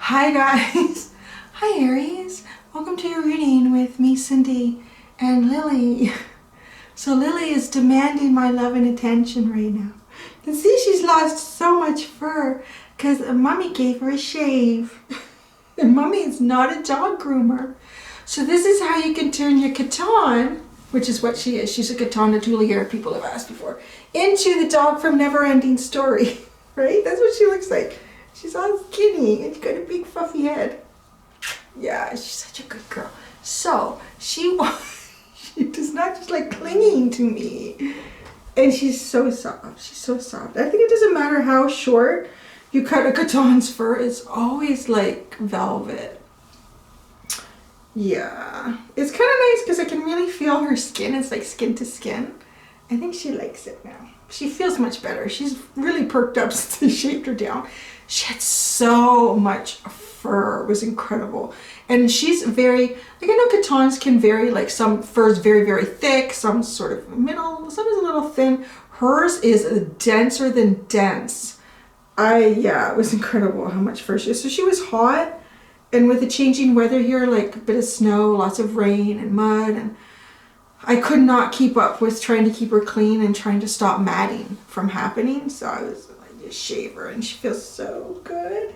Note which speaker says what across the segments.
Speaker 1: Hi guys! Hi Aries! Welcome to your reading with me, Cindy, and Lily. So Lily is demanding my love and attention right now. You can see she's lost so much fur because Mommy gave her a shave. And Mommy is not a dog groomer. So this is how you can turn your Catan, which is what she is. She's a Catan Natulier, people have asked before, into the dog from Neverending Story. Right? That's what she looks like. She's all skinny and she's got a big fluffy head. Yeah, she's such a good girl. So she does not just like clinging to me. And she's so soft. She's so soft. I think it doesn't matter how short you cut a Catan's fur. It's always like velvet. Yeah. It's kind of nice because I can really feel her skin. It's like skin to skin. I think she likes it now. She feels much better. She's really perked up since they shaved her down. She had so much fur. It was incredible. And she's very, like I know Catans can vary, like some fur is very, very thick, some sort of middle, some is a little thin. Hers is denser than dense. Yeah, it was incredible how much fur she has. So she was hot, and with the changing weather here, like a bit of snow, lots of rain and mud, and I could not keep up with trying to keep her clean and trying to stop matting from happening. So I was like, just shave her, and she feels so good.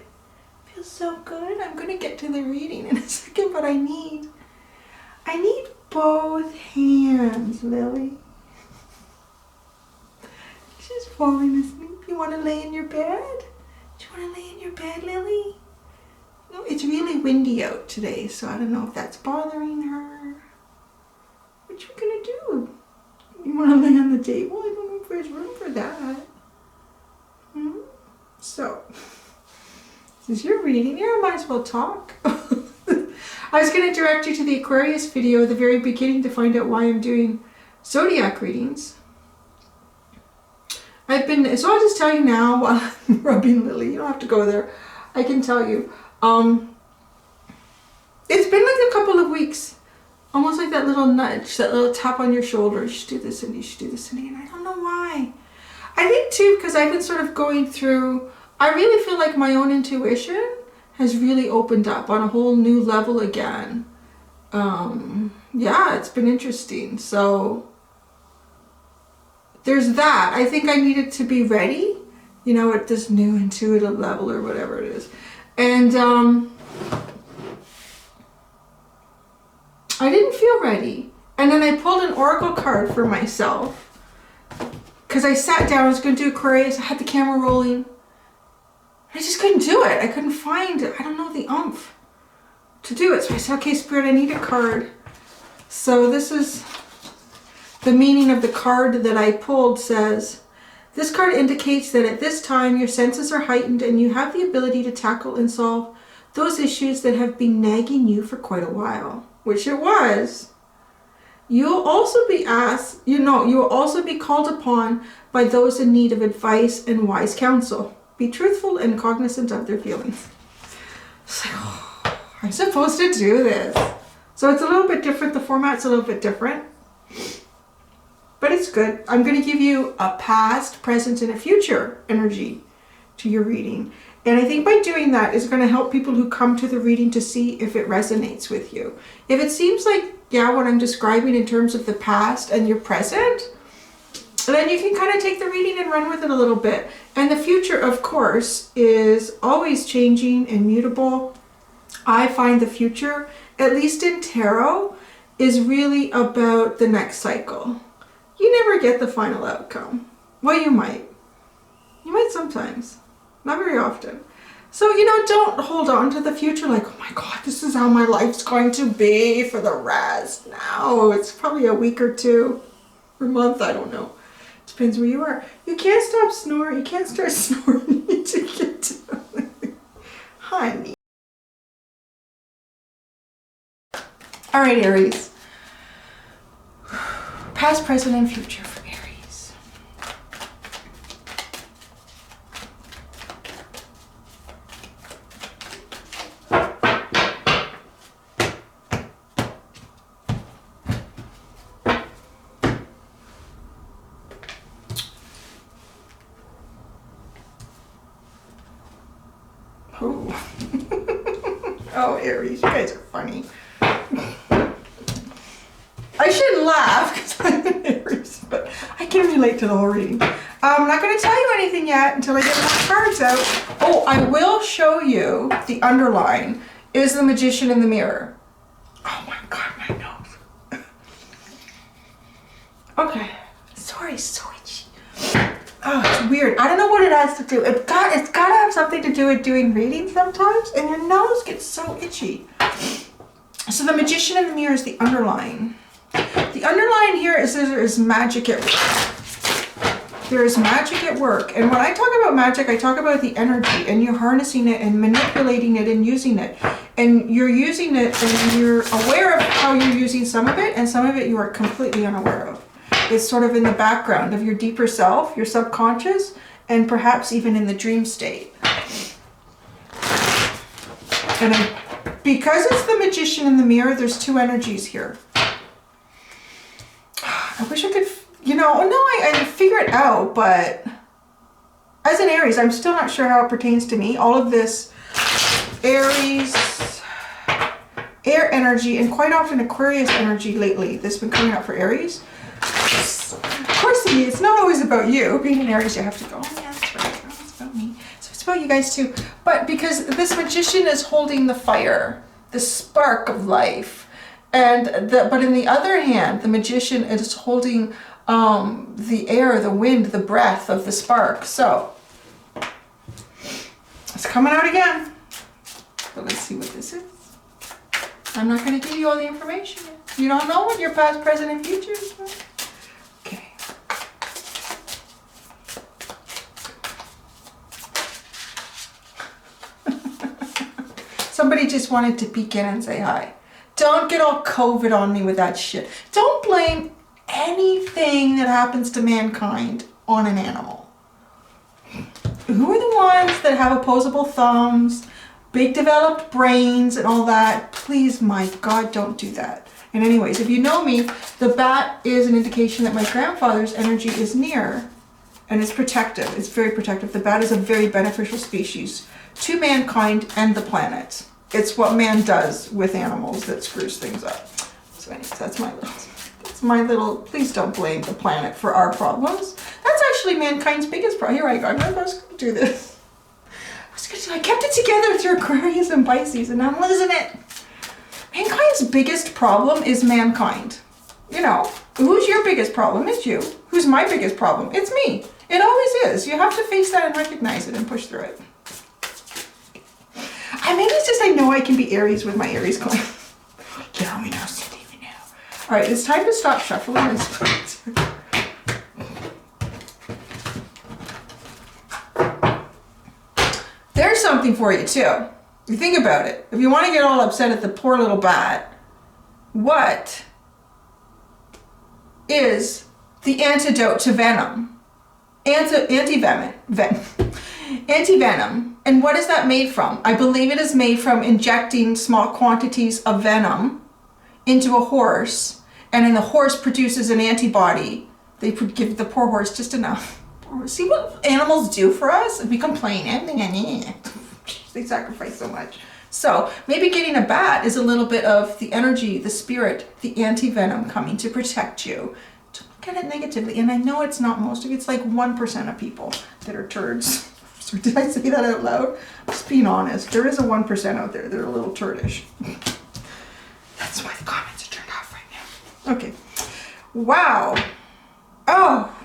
Speaker 1: Feels so good. I'm gonna get to the reading in a second, but I need both hands, Lily. She's falling asleep. You want to lay in your bed? Do you want to lay in your bed, Lily? No, it's really windy out today, so I don't know if that's bothering her. What you gonna do? You want to lay on the table? I don't know if there's room for that. So, since you're reading, I might as well talk. I was going to direct you to the Aquarius video at the very beginning to find out why I'm doing zodiac readings. So I'll just tell you now while I'm rubbing Lily. You don't have to go there. I can tell you. It's been like a couple of weeks. Almost like that little nudge, that little tap on your shoulder. You should do this and you should do this, and I don't know why. I think too, because I've been sort of going through, I really feel like my own intuition has really opened up on a whole new level again. Yeah, it's been interesting. So there's that. I think I needed to be ready, you know, at this new intuitive level or whatever it is. And I didn't feel ready. And then I pulled an oracle card for myself because I sat down, I was going to do Aquarius, I had the camera rolling. I just couldn't do it. I couldn't find, I don't know, the oomph to do it. So I said, okay, Spirit, I need a card. So this is the meaning of the card that I pulled. Says, this card indicates that at this time your senses are heightened and you have the ability to tackle and solve those issues that have been nagging you for quite a while. Which it was. You'll also be asked, you will also be called upon by those in need of advice and wise counsel. Be truthful and cognizant of their feelings. It's like, oh, I'm supposed to do this. So it's a little bit different. The format's a little bit different. But it's good. I'm going to give you a past, present, and a future energy to your reading. And I think by doing that is going to help people who come to the reading to see if it resonates with you. If it seems like, yeah, what I'm describing in terms of the past and your present, then you can kind of take the reading and run with it a little bit. And the future, of course, is always changing and mutable. I find the future, at least in tarot, is really about the next cycle. You never get the final outcome. Well, you might. You might sometimes. Not very often. So, don't hold on to the future like, oh my God, this is how my life's going to be for the rest. No, it's probably a week or two or a month, I don't know. Depends where you are. You can't stop snoring. You can't start snoring. You need to get down. Honey. All right, Aries. Past, present, and future for Aries. Oh. Oh, Aries, you guys are funny. I shouldn't laugh because I'm an Aries, but I can relate to the whole reading. I'm not going to tell you anything yet until I get my cards out. Oh, I will show you the underline is the Magician in the Mirror. Oh my God, my nose. Okay. Sorry, so itchy. Oh, it's weird. I don't know what it has to do. It's got to have something to do with doing readings sometimes, and your nose gets so itchy. So the Magician in the Mirror is the underline. The underline here is there is magic at work. There is magic at work. And when I talk about magic, I talk about the energy, and you're harnessing it and manipulating it and using it. And you're using it and you're aware of how you're using some of it, and some of it you are completely unaware of. It's sort of in the background of your deeper self, your subconscious, and perhaps even in the dream state. And because it's the Magician in the Mirror, there's two energies here. I wish I could, I figure it out, but as an Aries, I'm still not sure how it pertains to me. All of this Aries, air energy, and quite often Aquarius energy lately that's been coming up for Aries. Of course, it's not always about you. Being an Aries, you have to go, oh yeah, that's right. Oh, it's about me. So it's about you guys too. But because this Magician is holding the fire, the spark of life. But in the other hand, the Magician is holding the air, the wind, the breath of the spark. So it's coming out again. But let's see what this is. I'm not going to give you all the information yet. You don't know what your past, present, and future is. Okay. Somebody just wanted to peek in and say hi. Don't get all COVID on me with that shit. Don't blame anything that happens to mankind on an animal. Who are the ones that have opposable thumbs, big developed brains and all that? Please, my God, don't do that. And anyways, if you know me, the bat is an indication that my grandfather's energy is near, and it's protective. It's very protective. The bat is a very beneficial species to mankind and the planet. It's what man does with animals that screws things up. So anyways, that's my little, please don't blame the planet for our problems. That's actually mankind's biggest problem. Here I go, I was going to do this. I kept it together through Aquarius and Pisces, and now I'm losing it. Mankind's biggest problem is mankind. Who's your biggest problem? It's you. Who's my biggest problem? It's me. It always is. You have to face that and recognize it and push through it. Maybe it's just I know I can be Aries with my Aries coin. Yeah, we know, Cindy, we know. All right, it's time to stop shuffling and start. There's something for you too. You think about it. If you want to get all upset at the poor little bat, what is the antidote to venom? Anti-venom. And what is that made from? I believe it is made from injecting small quantities of venom into a horse, and then the horse produces an antibody. They give the poor horse just enough. See what animals do for us? We complain. They sacrifice so much. So maybe getting a bat is a little bit of the energy, the spirit, the anti-venom coming to protect you. Don't look at it negatively. And I know it's not most of it. It's like 1% of people that are turds. So did I say that out loud? Just being honest. There is a 1% out there that are a little turdish. That's why the comments are turned off right now. Okay. Wow. Oh,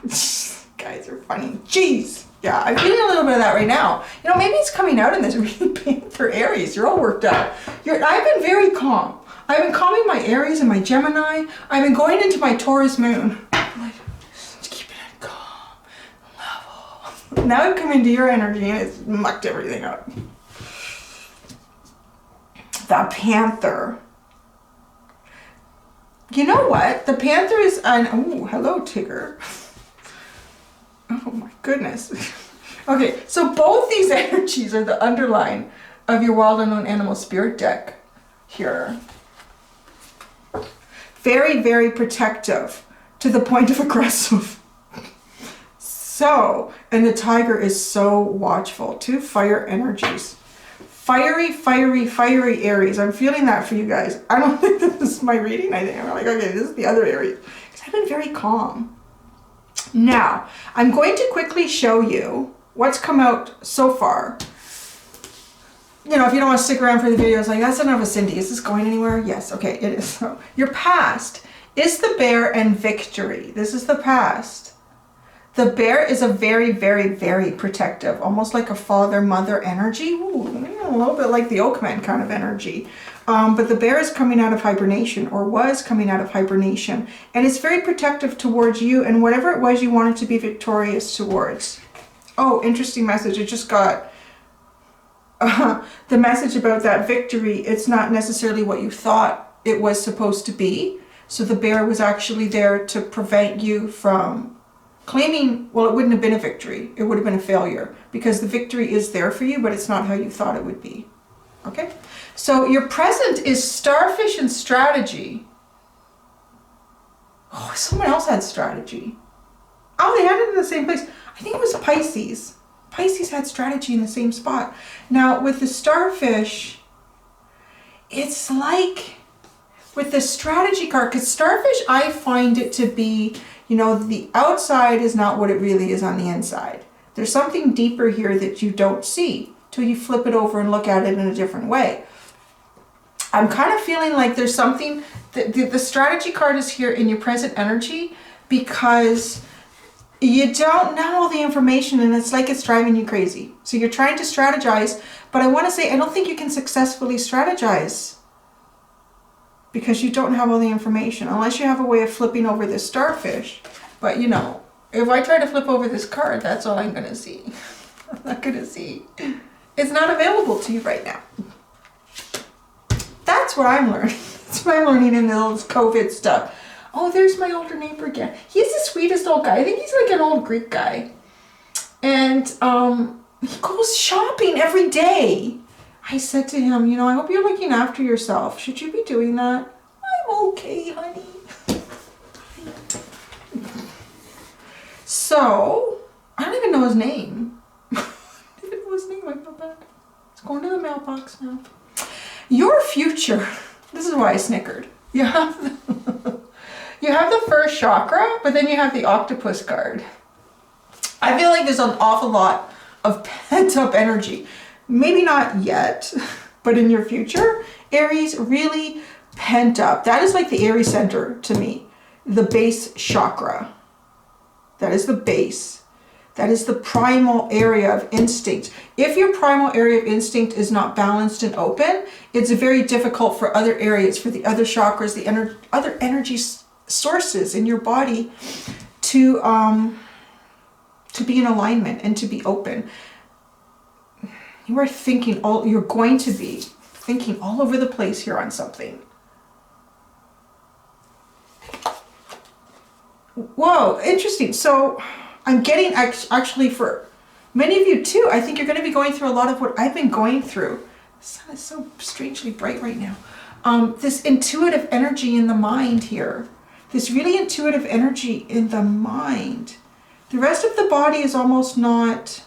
Speaker 1: guys are funny. Jeez. Yeah, I'm feeling a little bit of that right now. Maybe it's coming out in this reading for Aries. You're all worked up. I've been very calm. I've been calming my Aries and my Gemini. I've been going into my Taurus moon. Now I've come into your energy and it's mucked everything up. The Panther. You know what? The Panther is oh, hello, Tigger. Oh my goodness. Okay, so both these energies are the underline of your Wild Unknown Animal Spirit deck here. Very, very protective to the point of aggressive. So, and the Tiger is so watchful. Two fire energies. fiery, fiery, fiery Aries. I'm feeling that for you guys. I don't think that this is my reading. I think I'm like, okay, this is the other Aries. Because I've been very calm. Now, I'm going to quickly show you what's come out so far. You know, if you don't want to stick around for the video, it's like, that's enough of Cindy. Is this going anywhere? Yes, okay, it is. So, your past is the Bear and Victory. This is the past. The Bear is a very, very, very protective, almost like a father-mother energy. Ooh, a little bit like the Oakman kind of energy. But the Bear is coming out of hibernation, or was coming out of hibernation. And it's very protective towards you and whatever it was you wanted to be victorious towards. Oh, interesting message. I just got the message about that victory. It's not necessarily what you thought it was supposed to be. So the Bear was actually there to prevent you from claiming, well, it wouldn't have been a victory. It would have been a failure, because the victory is there for you, but it's not how you thought it would be. Okay? So your present is Starfish and Strategy. Oh, someone else had Strategy. Oh, they had it in the same place. I think it was Pisces. Pisces had Strategy in the same spot. Now, with the Starfish, it's like with the Strategy card, because Starfish, I find it to be, you know, the outside is not what it really is on the inside. There's something deeper here that you don't see till you flip it over and look at it in a different way. I'm kind of feeling like there's something, the Strategy card is here in your present energy because you don't know all the information, and it's like it's driving you crazy. So you're trying to strategize, but I want to say I don't think you can successfully strategize because you don't have all the information, unless you have a way of flipping over this Starfish. But you know, if I try to flip over this card, that's all I'm going to see. I'm not going to see. It's not available to you right now. That's what I'm learning. That's what I'm learning in this COVID stuff. Oh, there's my older neighbor again. He's the sweetest old guy. I think he's like an old Greek guy. And he goes shopping every day. I said to him, you know, I hope you're looking after yourself. Should you be doing that? I'm okay, honey. So, I don't even know his name. I don't even know his name. I feel bad. It's going to the mailbox now. Your future. This is why I snickered. You have the first chakra, but then you have the octopus card. I feel like there's an awful lot of pent-up energy. Maybe not yet, but in your future, Aries, really pent up. That is like the Aries center to me. The base chakra. That is the base. That is the primal area of instinct. If your primal area of instinct is not balanced and open, it's very difficult for other areas, for the other chakras, the other energy sources in your body to be in alignment and to be open. You are thinking you're going to be thinking all over the place here on something. Whoa, interesting. So I'm getting, actually for many of you too, I think you're going to be going through a lot of what I've been going through. The sun is so strangely bright right now. This intuitive energy in the mind here. This really intuitive energy in the mind. The rest of the body is almost not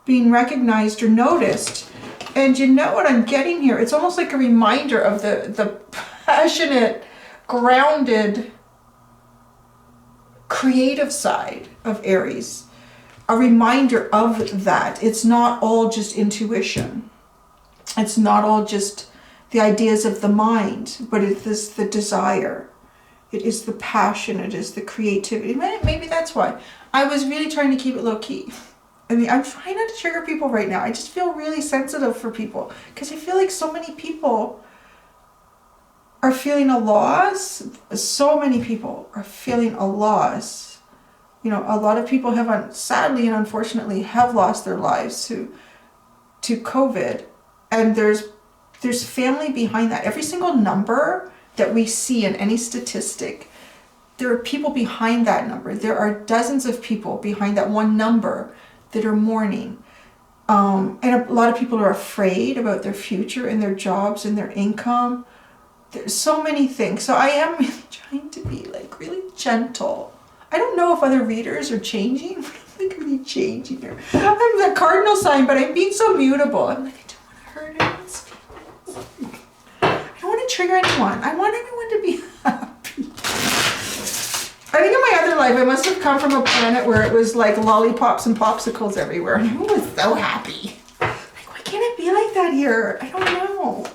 Speaker 1: being recognized or noticed. And you know what I'm getting here? It's almost like a reminder of the passionate, grounded, creative side of Aries. A reminder of that. It's not all just intuition. It's not all just the ideas of the mind, but it is the desire. It is the passion. It is the creativity. Maybe that's why. I was really trying to keep it low key. I mean, I'm trying not to trigger people right now. I just feel really sensitive for people because I feel like so many people are feeling a loss. So many people are feeling a loss. You know, a lot of people have, sadly and unfortunately, have lost their lives to COVID. And there's family behind that. Every single number that we see in any statistic, there are people behind that number. There are dozens of people behind that one number that are mourning. And a lot of people are afraid about their future and their jobs and their income. There's so many things. So I am really trying to be like really gentle. I don't know if other readers are changing, but I'm like really changing here. I'm the cardinal sign, but I'm being so mutable. I'm like, I don't want card. I don't want to trigger anyone. I want everyone to be happy. I think in my other life, I must have come from a planet where it was like lollipops and popsicles everywhere. And everyone was so happy. Like, why can't it be like that here? I don't know.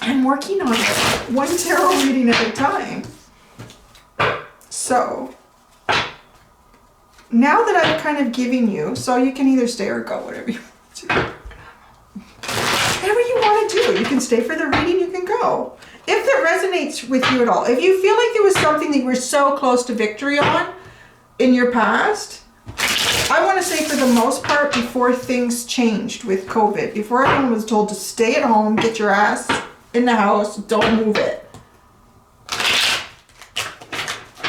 Speaker 1: I'm working on it. One tarot reading at a time. So, now that I've kind of given you, so you can either stay or go, whatever you want to do. Whatever you want to do. You can stay for the reading, you can go. If that resonates with you at all, if you feel like there was something that you were so close to victory on in your past, I want to say for the most part, before things changed with COVID, before everyone was told to stay at home, get your ass in the house, don't move it.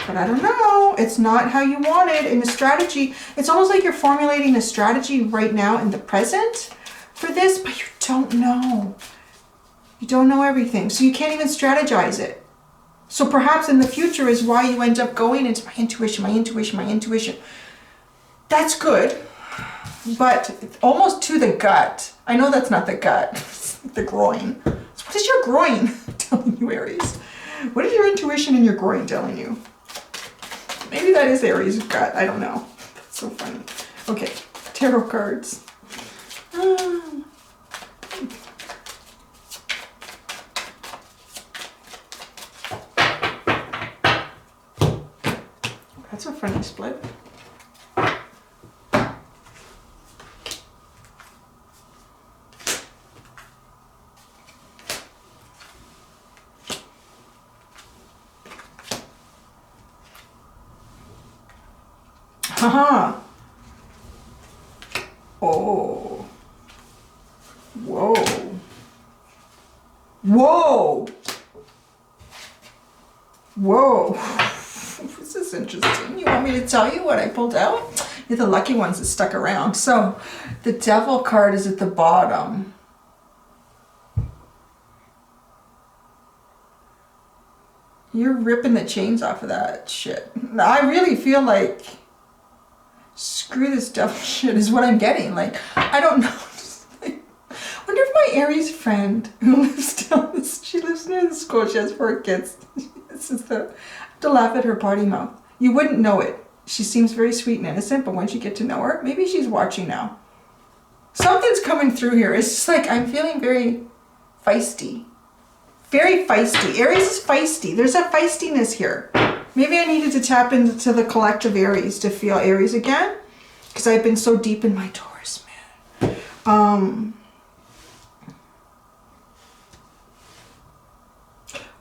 Speaker 1: But I don't know, it's not how you want it in the strategy. It's almost like you're formulating a strategy right now in the present for this, but you don't know. You don't know everything, so you can't even strategize it. So perhaps in the future is why you end up going into my intuition, my intuition, my intuition. That's good, but almost to the gut. I know that's not the gut, it's the groin. So what is your groin telling you, Aries? What is your intuition and your groin telling you? Maybe that is Aries' gut, I don't know. That's so funny. Okay, tarot cards. That's a funny split. Haha. Oh. Whoa. Whoa. Whoa. This is interesting. You want me to tell you what I pulled out? You're the lucky ones that stuck around. So the Devil card is at the bottom. You're ripping the chains off of that shit. I really feel like screw this devil shit is what I'm getting. Like, I don't know. Like, wonder if my Aries friend who lives down this, she lives near the school, she has 4 kids. This is the, I have to laugh at her potty mouth. You wouldn't know it. She seems very sweet and innocent, but once you get to know her, maybe she's watching now. Something's coming through here. It's just like, I'm feeling very feisty. Very feisty. Aries is feisty. There's a feistiness here. Maybe I needed to tap into the collective Aries to feel Aries again, because I've been so deep in my Taurus, man.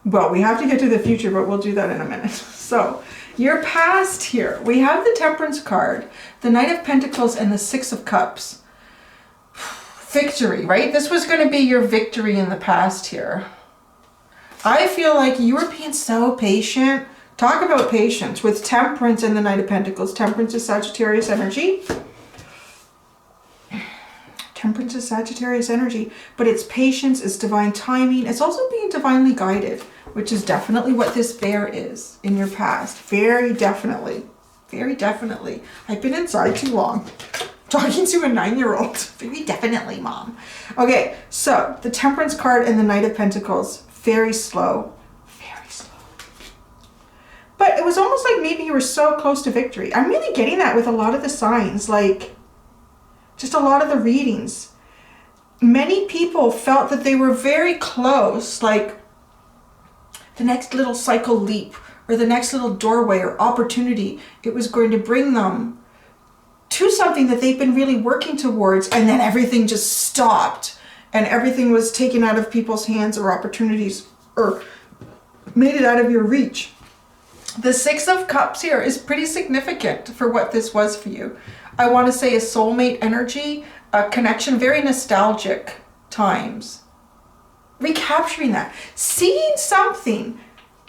Speaker 1: Well, we have to get to the future, but we'll do that in a minute. So, your past here. We have the Temperance card, the Knight of Pentacles, and the 6 of Cups. Victory, right? This was going to be your victory in the past here. I feel like you were being so patient. Talk about patience with Temperance and the Knight of Pentacles. Temperance is Sagittarius energy. Temperance is Sagittarius energy, but it's patience, it's divine timing. It's also being divinely guided, which is definitely what this bear is in your past. Very definitely. Very definitely. I've been inside too long. Talking to a 9-year-old. Very definitely, Mom. Okay, so the Temperance card and the Knight of Pentacles. Very slow. Very slow. But it was almost like maybe you were so close to victory. I'm really getting that with a lot of the signs. Like, just a lot of the readings. Many people felt that they were very close. Like, the next little cycle leap. Or the next little doorway or opportunity. It was going to bring them to something that they've been really working towards, and then everything just stopped and everything was taken out of people's hands or opportunities or made it out of your reach. The 6 of Cups here is pretty significant for what this was for you. I want to say a soulmate energy, a connection, very nostalgic times. Recapturing that, seeing something,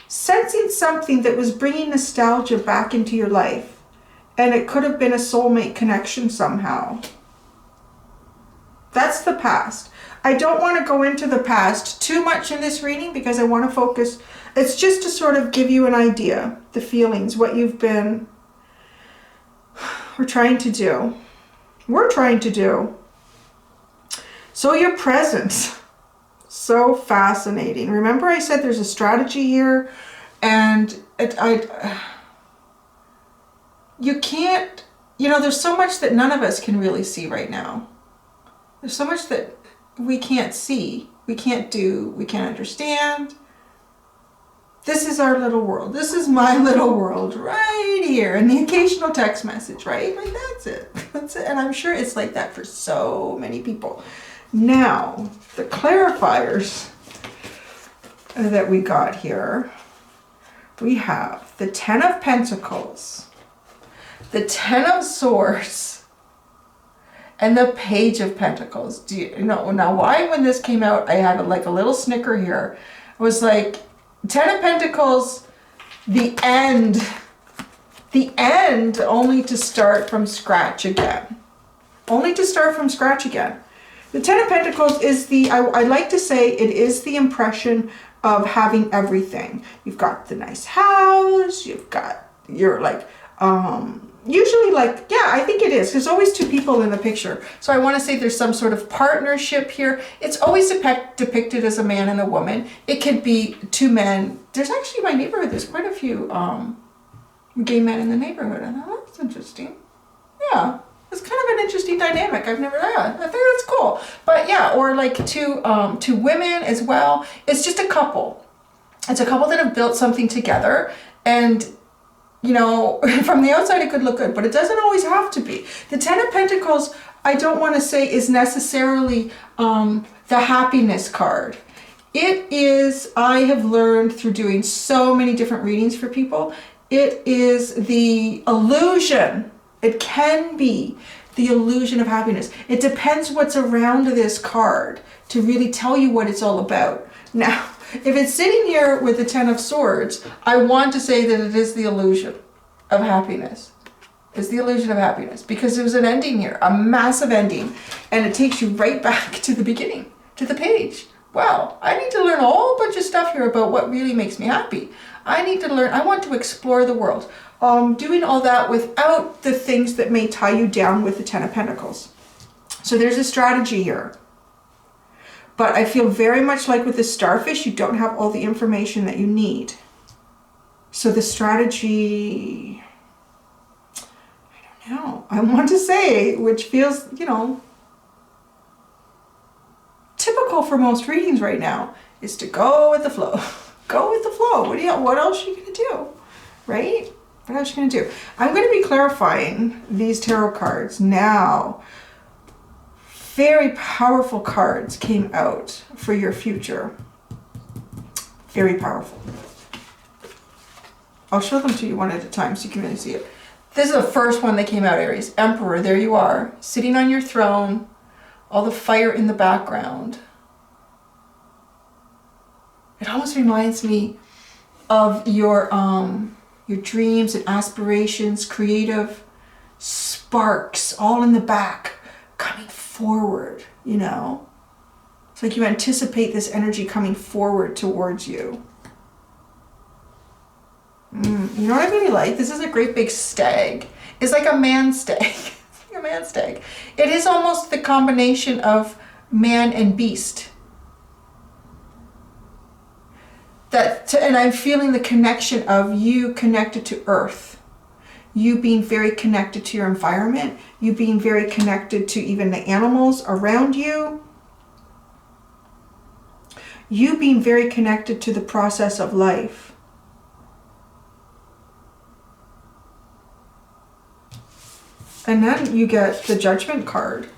Speaker 1: sensing something that was bringing nostalgia back into your life. And it could have been a soulmate connection somehow. That's the past. I don't want to go into the past too much in this reading because I want to focus. It's just to sort of give you an idea, the feelings, what you've been trying to do. We're trying to do. So your presence, so fascinating. Remember I said there's a strategy here, and you can't, you know, there's so much that none of us can really see right now. There's so much that we can't see, we can't do, we can't understand. This is our little world. This is my little world right here. And the occasional text message, right? Like that's it. That's it. And I'm sure it's like that for so many people. Now, the clarifiers that we got here, we have the 10 of Pentacles, the 10 of Swords, and the Page of Pentacles. Do you know now why when this came out I had like a little snicker here? It was like 10 of Pentacles, the end only to start from scratch again. Only to start from scratch again. The 10 of Pentacles is the, I like to say it is the impression of having everything. You've got the nice house, you've got, you're like, usually like, yeah, I think it is. There's always two people in the picture. So I want to say there's some sort of partnership here. It's always depicted as a man and a woman. It could be two men. There's actually, in my neighborhood, there's quite a few gay men in the neighborhood. And that's interesting. Yeah, it's kind of an interesting dynamic. I've never, yeah, I think that's cool. But yeah, or like two women as well. It's just a couple. It's a couple that have built something together, and you know, from the outside it could look good, but it doesn't always have to be. The 10 of Pentacles, I don't want to say is necessarily the happiness card. It is, I have learned through doing so many different readings for people, it is the illusion. It can be the illusion of happiness. It depends what's around this card to really tell you what it's all about. Now, if it's sitting here with the 10 of Swords, I want to say that it is the illusion of happiness. It's the illusion of happiness because there's an ending here, a massive ending, and it takes you right back to the beginning, to the page. Wow, I need to learn a whole bunch of stuff here about what really makes me happy. I need to learn, I want to explore the world. Doing all that without the things that may tie you down with the 10 of Pentacles. So there's a strategy here. But I feel very much like with the starfish, you don't have all the information that you need. So the strategy, I don't know. I want to say, which feels, you know, typical for most readings right now, is to go with the flow. Go with the flow. What else are you going to do? Right? What else are you going to do? I'm going to be clarifying these tarot cards now. Very powerful cards came out for your future. Very powerful. I'll show them to you one at a time so you can really see it. This is the first one that came out, Aries. Emperor, there you are, sitting on your throne, all the fire in the background. It almost reminds me of your dreams and aspirations, creative sparks, all in the back, coming forward, you know? It's like you anticipate this energy coming forward towards you. You know what I really like? This is a great big stag. It's like a man stag. It's like a man stag. It is almost the combination of man and beast. And I'm feeling the connection of you connected to earth. You being very connected to your environment. You being very connected to even the animals around you. You being very connected to the process of life. And then you get the Judgment card.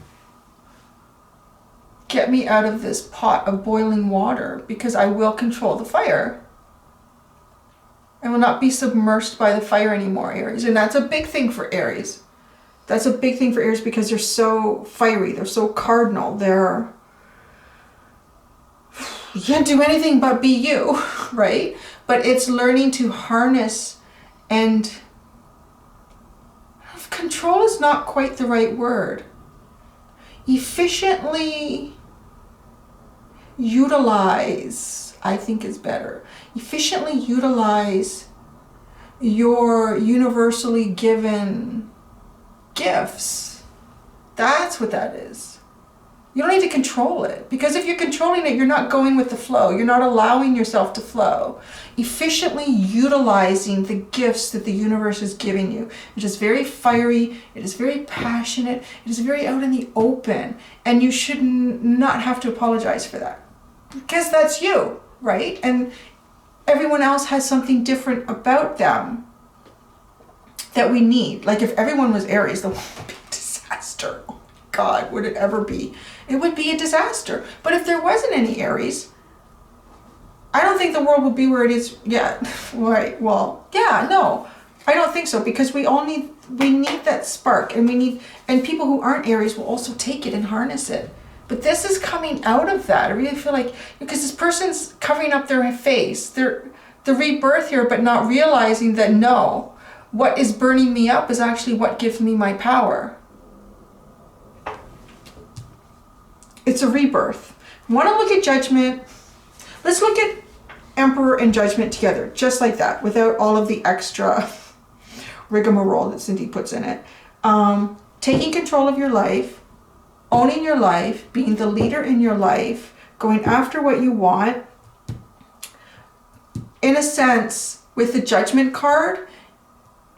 Speaker 1: Get me out of this pot of boiling water because I will control the fire. I will not be submersed by the fire anymore, Aries. And that's a big thing for Aries. That's a big thing for Aries because they're so fiery. They're so cardinal. You can't do anything but be you, right? But it's learning to harness and control is not quite the right word. Efficiently utilize, I think is better. Efficiently utilize your universally given gifts. That's what that is. You don't need to control it, because if you're controlling it, you're not going with the flow. You're not allowing yourself to flow. Efficiently utilizing the gifts that the universe is giving you. It is very fiery. It is very passionate. It is very out in the open. And you should not have to apologize for that, because that's you, right? And everyone else has something different about them that we need. Like if everyone was Aries, the world would be a disaster. Oh God, would it ever be? It would be a disaster. But if there wasn't any Aries, I don't think the world would be where it is yet. Right, well, yeah, no, I don't think so, because we need that spark, and people who aren't Aries will also take it and harness it. But this is coming out of that. I really feel like, because this person's covering up their face, the rebirth here, but not realizing that no, what is burning me up is actually what gives me my power. It's a rebirth. Want to look at Judgment? Let's look at Emperor and Judgment together, just like that, without all of the extra rigmarole that Cindy puts in it. Taking control of your life, owning your life, being the leader in your life, going after what you want. In a sense, with the Judgment card,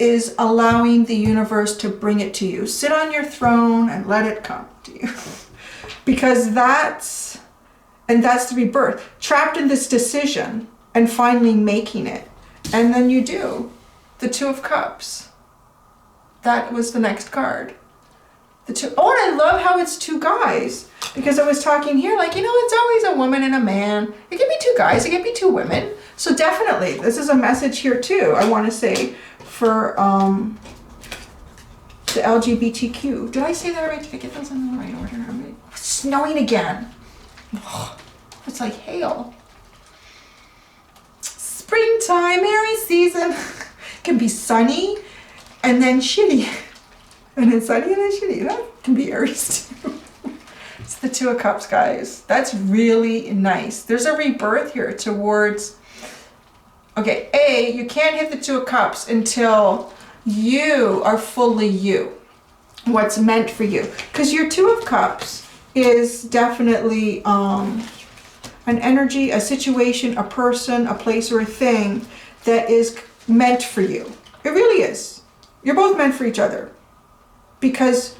Speaker 1: is allowing the universe to bring it to you. Sit on your throne and let it come to you. Because that's the rebirth. Trapped in this decision and finally making it. And then you do. The Two of Cups. That was the next card. And I love how it's two guys. Because I was talking here, like, it's always a woman and a man. It can be two guys, it can be two women. So definitely, this is a message here too, I want to say, for the LGBTQ. Did I say that right? Did I get those in the right order? It's snowing again. It's like hail. Springtime, Aries season. Can be sunny and then shitty. And then sunny and then shitty. That can be Aries too. It's the Two of Cups, guys. That's really nice. There's a rebirth here towards... Okay, you can't hit the Two of Cups until you are fully you. What's meant for you. Because your Two of Cups is definitely an energy, a situation, a person, a place, or a thing that is meant for you. It really is. You're both meant for each other. Because,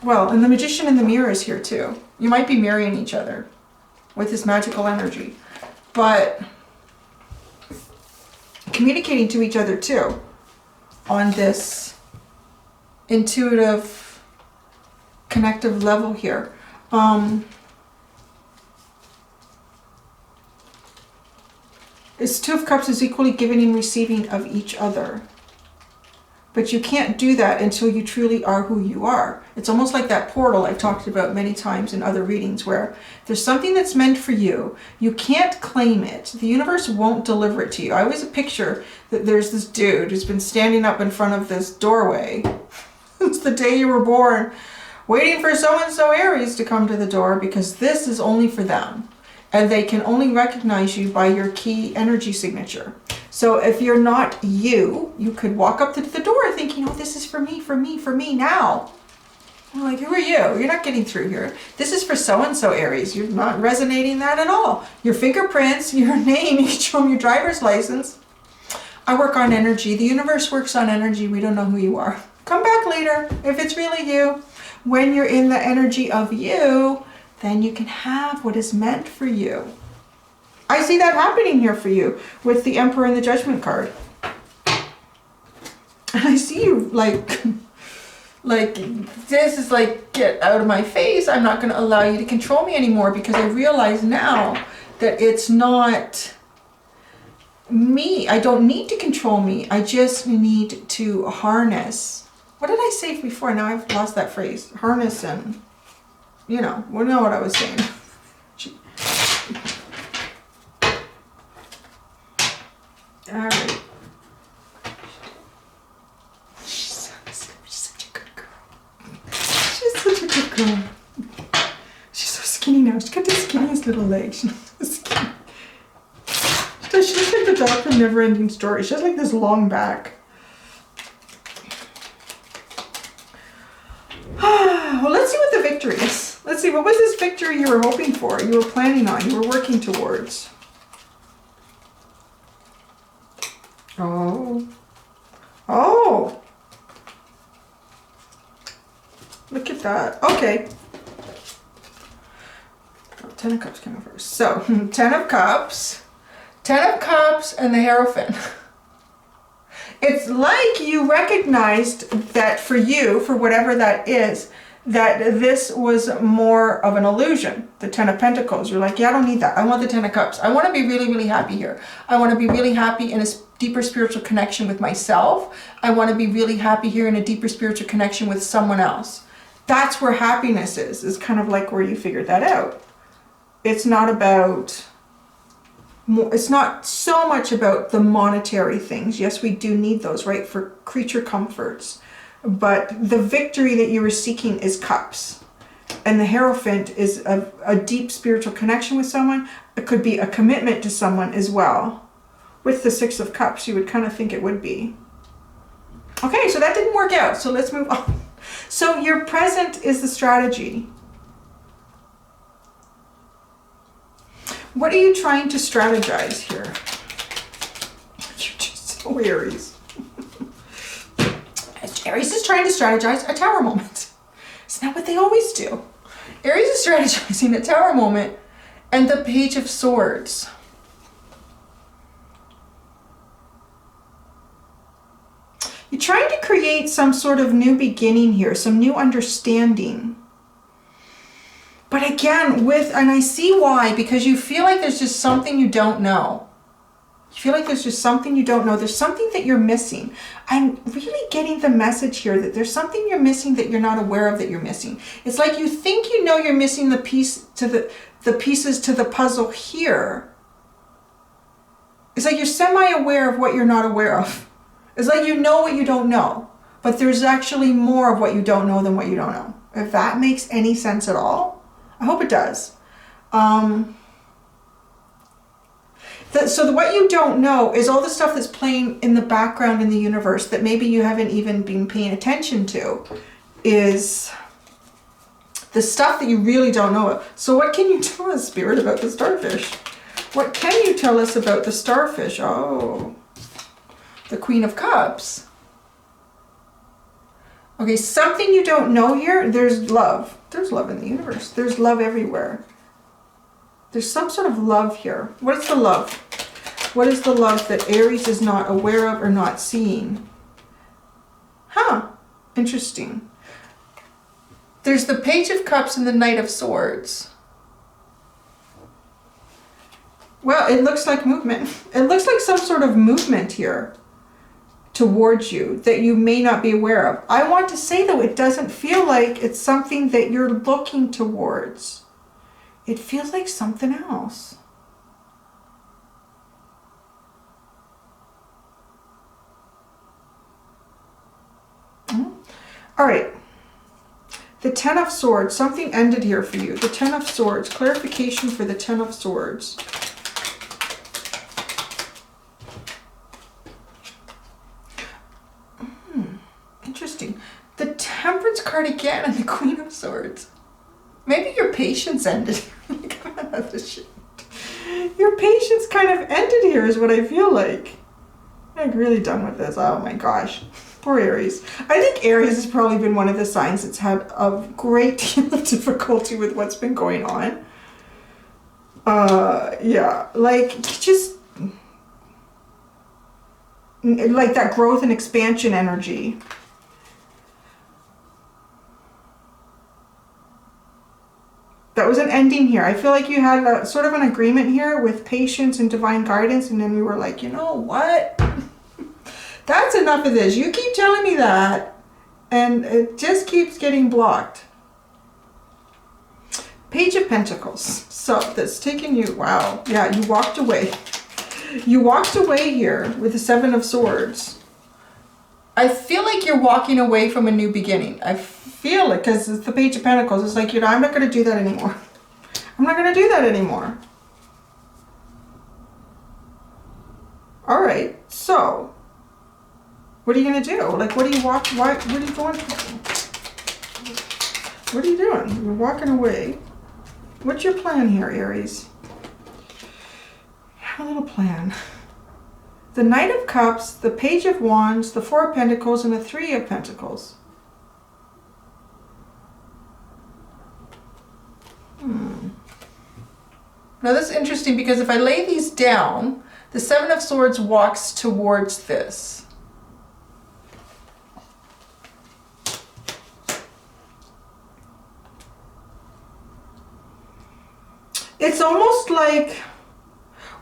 Speaker 1: well, and the Magician in the Mirror is here too. You might be marrying each other with this magical energy. But communicating to each other too on this intuitive, connective level here. This Two of Cups is equally giving and receiving of each other. But you can't do that until you truly are who you are. It's almost like that portal I've talked about many times in other readings, where there's something that's meant for you. You can't claim it. The universe won't deliver it to you. I always picture that there's this dude who's been standing up in front of this doorway. It's the day you were born, waiting for so-and-so Aries to come to the door, because this is only for them. And they can only recognize you by your key energy signature. So if you're not you, you could walk up to the door thinking, oh, this is for me now. I'm like, who are you? You're not getting through here. This is for so-and-so Aries. You're not resonating that at all. Your fingerprints, your name, you can show them your driver's license. I work on energy. The universe works on energy. We don't know who you are. Come back later if it's really you. When you're in the energy of you, then you can have what is meant for you. I see that happening here for you with the Emperor and the Judgment card. And I see you like this is like, get out of my face. I'm not going to allow you to control me anymore, because I realize now that it's not me. I don't need to control me. I just need to harness. What did I say before? Now I've lost that phrase. Harness and, we know what I was saying. All right. She's such a good girl. She's such a good girl. She's so skinny now. She's got the skinniest little legs. She's so skinny. She looks like the dog from Neverending Story. She has like this long back. victories. Let's see, what was this victory you were hoping for, you were planning on, you were working towards? Oh. Oh. Look at that. Okay. 10 of Cups coming first. So, 10 of Cups. 10 of Cups and the Hierophant. It's like you recognized that for you, for whatever that is, that this was more of an illusion. The 10 of Pentacles. You're like, yeah, I don't need that. I want the 10 of Cups. I want to be really, really happy here. I want to be really happy in a deeper spiritual connection with myself. I want to be really happy here in a deeper spiritual connection with someone else. That's where happiness is kind of like where you figured that out. It's not about... It's not so much about the monetary things. Yes, we do need those, right, for creature comforts. But the victory that you were seeking is Cups. And the Hierophant is a deep spiritual connection with someone. It could be a commitment to someone as well. With the 6 of Cups, you would kind of think it would be. Okay, so that didn't work out. So let's move on. So your present is the strategy. What are you trying to strategize here? You're just so Aries. Aries is trying to strategize a tower moment. Isn't that what they always do? Aries is strategizing a tower moment and the Page of Swords. You're trying to create some sort of new beginning here, some new understanding. But again, and I see why, because you feel like there's just something you don't know. You feel like there's just something you don't know. There's something that you're missing. I'm really getting the message here that there's something you're missing that you're not aware of that you're missing. It's like you think you know you're missing the piece to the pieces to the puzzle here. It's like you're semi-aware of what you're not aware of. It's like you know what you don't know, but there's actually more of what you don't know than what you don't know. If that makes any sense at all. I hope it does. So what you don't know is all the stuff that's playing in the background in the universe that maybe you haven't even been paying attention to, is the stuff that you really don't know. So what can you tell us, Spirit, about the starfish? What can you tell us about the starfish? Oh, the Queen of Cups. Okay, something you don't know here. There's love. There's love in the universe. There's love everywhere. There's some sort of love here. What is the love? What is the love that Aries is not aware of or not seeing? Huh. Interesting. There's the Page of Cups and the Knight of Swords. Well, it looks like movement. It looks like some sort of movement here towards you that you may not be aware of. I want to say, though, it doesn't feel like it's something that you're looking towards. It feels like something else. All right. The 10 of Swords. Something ended here for you. The 10 of Swords. Clarification for the 10 of Swords. Interesting. The Temperance card again and the Queen of Swords. Maybe your patience ended. Your patience kind of ended here is what I feel like. I'm really done with this. Oh my gosh. Poor Aries. I think Aries has probably been one of the signs that's had a great deal of difficulty with what's been going on. Yeah, like just like that growth and expansion energy. That was an ending here. I feel like you had a sort of an agreement here with patience and divine guidance, and then we were like, you know what? That's enough of this. You keep telling me that, and it just keeps getting blocked. Page of Pentacles. So that's taken you, wow. Yeah, you walked away. You walked away here with the 7 of Swords. I feel like you're walking away from a new beginning. I feel it because it's the Page of Pentacles. It's like, you know, I'm not going to do that anymore. I'm not going to do that anymore. All right, so what are you going to do? Like, what do you watch? What are you going to do? What are you doing? You're walking away. What's your plan here, Aries? Have a little plan. The Knight of Cups, the Page of Wands, the Four of Pentacles, and the Three of Pentacles. Now this is interesting because if I lay these down, the Seven of Swords walks towards this. It's almost like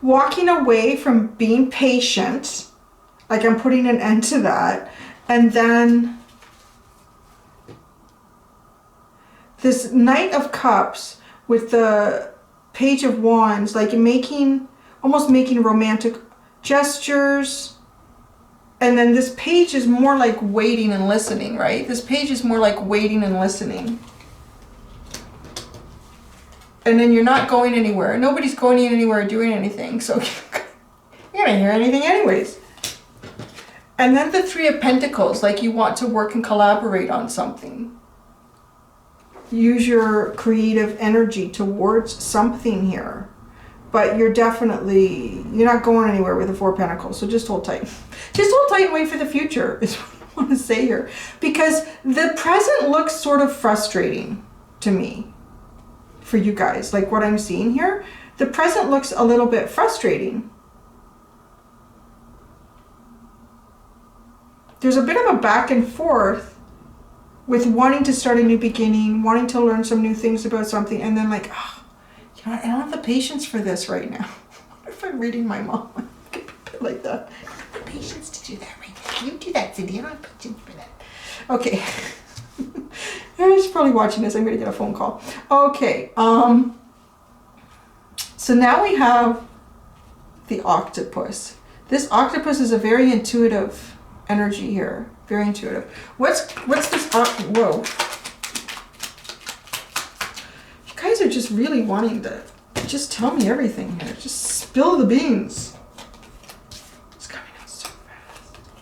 Speaker 1: walking away from being patient, like I'm putting an end to that, and then this Knight of Cups with the Page of Wands, like almost making romantic gestures. And then this page is more like waiting and listening, right? This page is more like waiting and listening. And then you're not going anywhere. Nobody's going anywhere or doing anything. So you're not hear anything anyways. And then the Three of Pentacles, like you want to work and collaborate on something. Use your creative energy towards something here. But you're not going anywhere with the Four of Pentacles. So just hold tight. Just hold tight and wait for the future is what I want to say here. Because the present looks sort of frustrating to me for you guys. Like what I'm seeing here. The present looks a little bit frustrating. There's a bit of a back and forth with wanting to start a new beginning, wanting to learn some new things about something, and then like, oh, you know what? I don't have the patience for this right now. What if I'm reading my mom? I could be a bit like that. I don't have the patience to do that right now. You do that, Cindy. I don't have patience for that. Okay. She's probably watching this. I'm going to get a phone call. Okay. So now we have the octopus. This octopus is a very intuitive energy here. Very intuitive. What's this? Whoa. You guys are just really wanting to just tell me everything here. Just spill the beans. It's coming out so fast.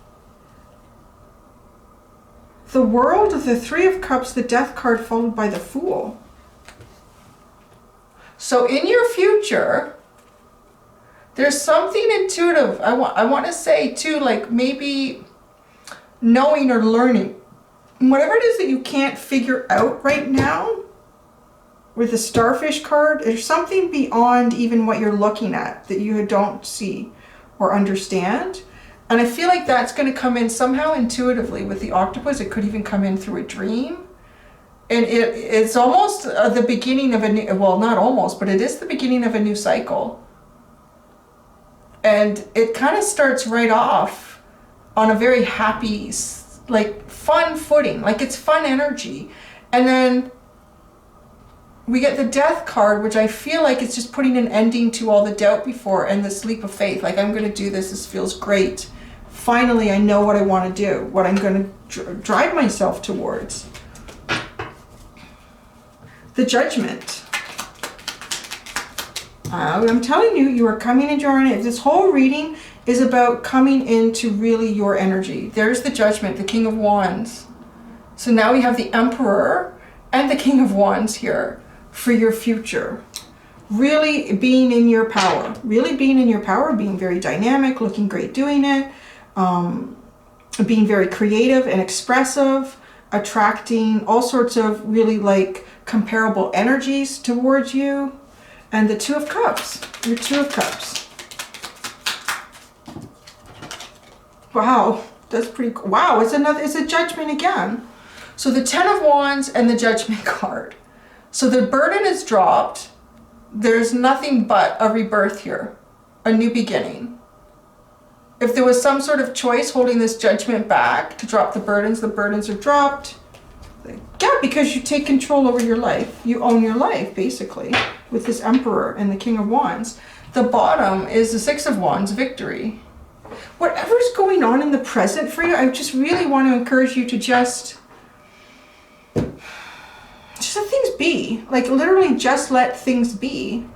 Speaker 1: The World, the Three of Cups, the Death card followed by the Fool. So in your future, there's something intuitive. I want to say too, like maybe knowing or learning. Whatever it is that you can't figure out right now with the Starfish card, there's something beyond even what you're looking at that you don't see or understand. And I feel like that's going to come in somehow intuitively with the octopus. It could even come in through a dream. And it's almost the beginning of a new, well, not almost, but it is the beginning of a new cycle. And it kind of starts right off on a very happy, like fun footing, like it's fun energy. And then we get the Death card, which I feel like it's just putting an ending to all the doubt before and this leap of faith. Like, I'm going to do this. This feels great. Finally, I know what I want to do, what I'm going to drive myself towards. The Judgment. I'm telling you, you are coming into your own. This whole reading is about coming into really your energy. There's the Judgment, the King of Wands. So now we have the Emperor and the King of Wands here for your future. Really being in your power. Really being in your power, being very dynamic, looking great doing it, being very creative and expressive, attracting all sorts of really like comparable energies towards you. And the Two of Cups, your Two of Cups. Wow, that's pretty cool. Wow, it's a Judgment again. So the Ten of Wands and the Judgment card. So the burden is dropped. There's nothing but a rebirth here, a new beginning. If there was some sort of choice holding this Judgment back to drop the burdens are dropped. Yeah, because you take control over your life. You own your life, basically, with this Emperor and the King of Wands. The bottom is the Six of Wands, victory. Whatever's going on in the present for you, I just really want to encourage you to just let things be. Like, literally just let things be.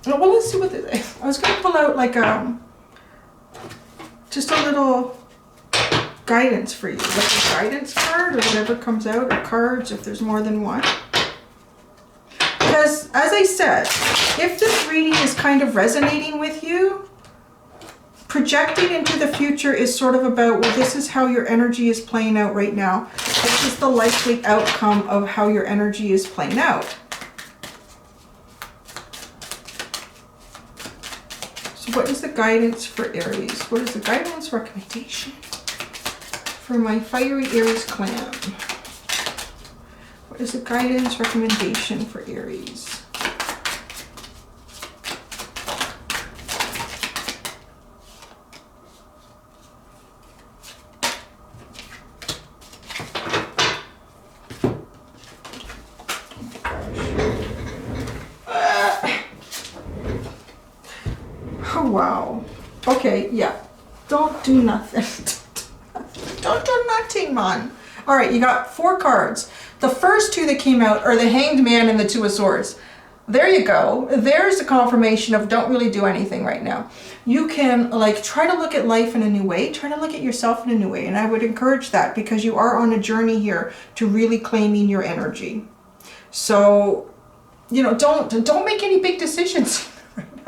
Speaker 1: Well, let's see what this, I was going to pull out like just a little guidance for you? Like a guidance card or whatever comes out, or cards if there's more than one. Because, as I said, if this reading is kind of resonating with you, projecting into the future is sort of about, well, this is how your energy is playing out right now. This is the likely outcome of how your energy is playing out. So what is the guidance for Aries? What is the guidance recommendation for my fiery Aries clan? What is the guidance recommendation for Aries? Oh, wow. Okay, yeah. Don't do nothing. Don't do nothing, man. All right, you got 4 cards. The first 2 that came out are the Hanged Man and the Two of Swords. There you go. There's a confirmation of don't really do anything right now. You can like try to look at life in a new way, try to look at yourself in a new way. And I would encourage that because you are on a journey here to really claiming your energy. So, you know, don't make any big decisions.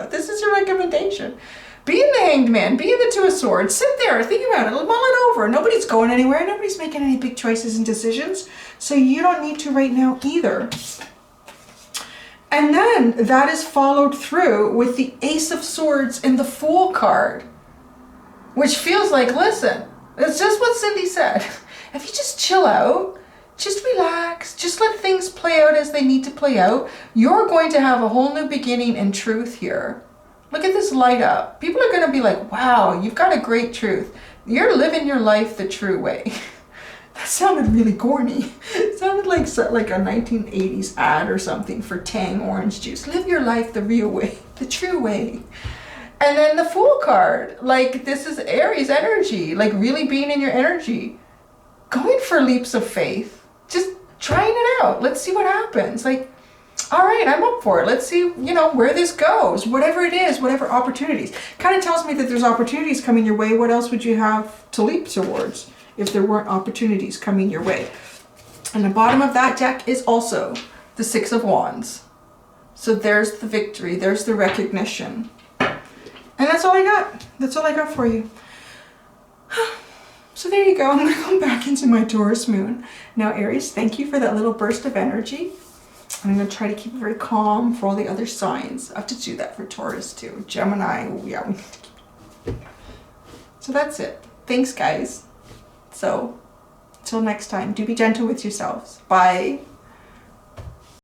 Speaker 1: This is your recommendation. Be in the Hanged Man, be in the Two of Swords, sit there, think about it, mull it over. Nobody's going anywhere, nobody's making any big choices and decisions, so you don't need to right now either. And then that is followed through with the Ace of Swords and the Fool card, which feels like, listen, it's just what Cindy said. If you just chill out, just relax, just let things play out as they need to play out, you're going to have a whole new beginning and truth here. Look at this light up. People are going to be like, wow, you've got a great truth. You're living your life the true way. That sounded really corny. It sounded like a 1980s ad or something for Tang orange juice. Live your life the real way, the true way. And then the Fool card, like this is Aries energy, like really being in your energy. Going for leaps of faith. Just trying it out. Let's see what happens. Like, all right, I'm up for it. Let's see, you know, where this goes. Whatever it is, whatever opportunities. Kind of tells me that there's opportunities coming your way. What else would you have to leap towards if there weren't opportunities coming your way? And the bottom of that deck is also the Six of Wands. So there's the victory. There's the recognition. And that's all I got. That's all I got for you. So there you go. I'm going to come back into my Taurus moon. Now, Aries, thank you for that little burst of energy. I'm going to try to keep it very calm for all the other signs. I have to do that for Taurus too. Gemini, yeah, we need to keep it. So that's it. Thanks, guys. So, till next time, do be gentle with yourselves. Bye.